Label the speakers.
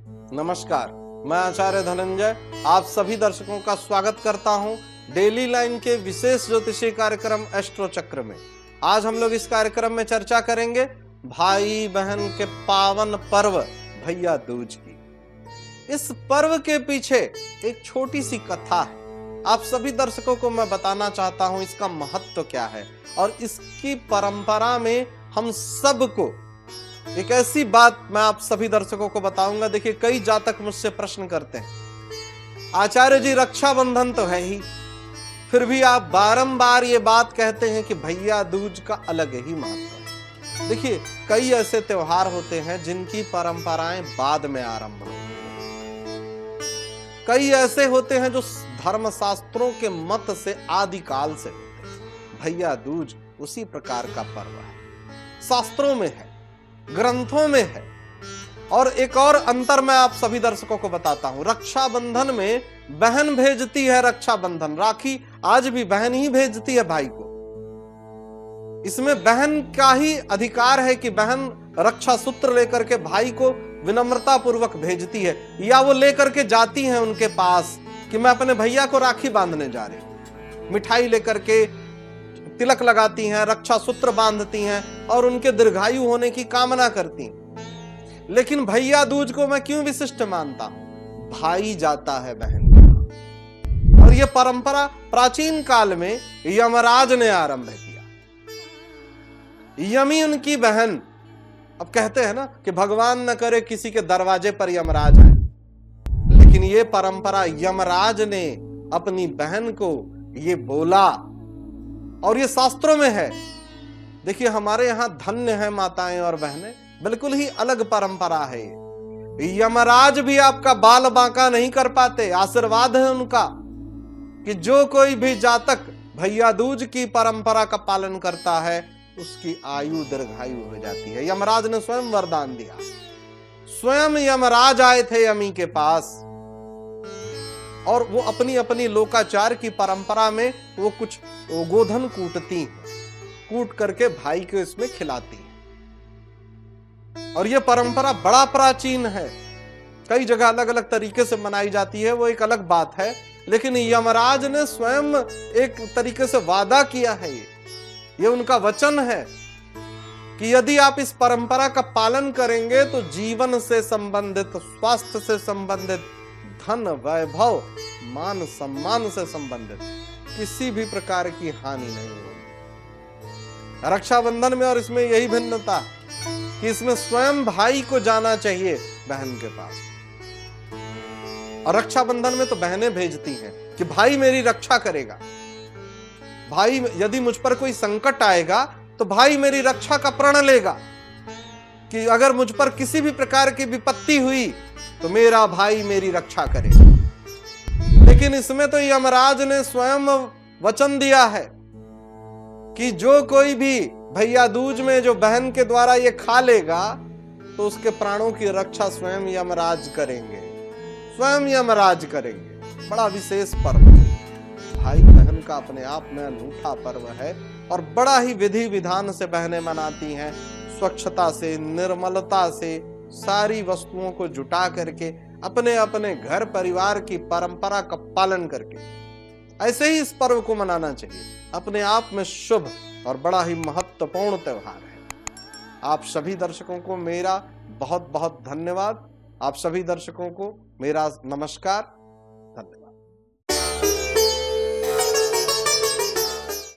Speaker 1: नमस्कार, मैं आचार्य धनंजय आप सभी दर्शकों का स्वागत करता हूं डेली लाइन के विशेष ज्योतिषीय कार्यक्रम एस्ट्रो चक्र में। आज हम लोग इस कार्यक्रम में चर्चा करेंगे भाई बहन के पावन पर्व भैया दूज की। इस पर्व के पीछे एक छोटी सी कथा है। आप सभी दर्शकों को मैं बताना चाहता हूं इसका महत्व क्या है और इसकी परंपरा में हम सबको एक ऐसी बात मैं आप सभी दर्शकों को बताऊंगा। देखिए, कई जातक मुझसे प्रश्न करते हैं, आचार्य जी रक्षाबंधन तो है ही, फिर भी आप बारंबार ये बात कहते हैं कि भैया दूज का अलग ही महत्व है। देखिए, कई ऐसे त्योहार होते हैं जिनकी परंपराएं बाद में आरंभ होती हैं। कई ऐसे होते हैं जो धर्मशास्त्रों के मत से आदिकाल से होते हैं। भैया दूज उसी प्रकार का पर्व है, शास्त्रों में है, ग्रंथों में है। और एक और अंतर मैं आप सभी दर्शकों को बताता हूं। रक्षाबंधन में बहन भेजती है रक्षाबंधन, राखी आज भी बहन ही भेजती है भाई को। इसमें बहन का ही अधिकार है कि बहन रक्षा सूत्र लेकर के भाई को विनम्रता पूर्वक भेजती है, या वो लेकर के जाती है उनके पास कि मैं अपने भैया को राखी बांधने जा रही हूं। मिठाई लेकर के तिलक लगाती हैं, रक्षा सूत्र बांधती हैं और उनके दीर्घायु होने की कामना करती हैं। लेकिन भैया दूज को मैं क्यों विशिष्ट मानता हूं? भाई जाता है बहन के पास, और यह परंपरा प्राचीन काल में यमराज ने आरंभ किया। यमी उनकी बहन। अब कहते हैं ना कि भगवान न करे किसी के दरवाजे पर यमराज आए, लेकिन यह परंपरा यमराज ने अपनी बहन को ये बोला और ये शास्त्रों में है। देखिए, हमारे यहां धन्य है माताएं और बहनें, बिल्कुल ही अलग परंपरा है। यमराज भी आपका बाल बांका नहीं कर पाते। आशीर्वाद है उनका कि जो कोई भी जातक भैया दूज की परंपरा का पालन करता है उसकी आयु दीर्घायु हो जाती है। यमराज ने स्वयं वरदान दिया। स्वयं यमराज आए थे यमी के पास और वो अपनी अपनी लोकाचार की परंपरा में वो कुछ गोधन कूटती हैं, कूट करके भाई को इसमें खिलाती हैं। और ये परंपरा बड़ा प्राचीन है, कई जगह अलग अलग तरीके से मनाई जाती है, वो एक अलग बात है। लेकिन यमराज ने स्वयं एक तरीके से वादा किया है, ये उनका वचन है कि यदि आप इस परंपरा का पालन करेंगे तो जीवन से संबंधित, स्वास्थ्य से संबंधित, धन वैभव मान सम्मान से संबंधित किसी भी प्रकार की हानि नहीं होगी। रक्षाबंधन में और इसमें यही भिन्नता कि इसमें स्वयं भाई को जाना चाहिए बहन के पास। और रक्षाबंधन में तो बहनें भेजती हैं कि भाई मेरी रक्षा करेगा। भाई यदि मुझ पर कोई संकट आएगा तो भाई मेरी रक्षा का प्रण लेगा कि अगर मुझ पर किसी भी प्रकार की विपत्ति हुई तो मेरा भाई मेरी रक्षा करेगा। लेकिन इसमें तो यमराज ने स्वयं वचन दिया है कि जो कोई भी भैया दूज में जो बहन के द्वारा ये खा लेगा तो उसके प्राणों की रक्षा स्वयं यमराज करेंगे, स्वयं यमराज करेंगे। बड़ा विशेष पर्व है। भाई बहन का अपने आप में अनूठा पर्व है और बड़ा ही विधि विधान से बहनें मनाती हैं। स्वच्छता से, निर्मलता से, सारी वस्तुओं को जुटा करके, अपने अपने घर परिवार की परंपरा का पालन करके ऐसे ही इस पर्व को मनाना चाहिए। अपने आप में शुभ और बड़ा ही महत्वपूर्ण त्योहार है। आप सभी दर्शकों को मेरा बहुत बहुत धन्यवाद। आप सभी दर्शकों को मेरा नमस्कार।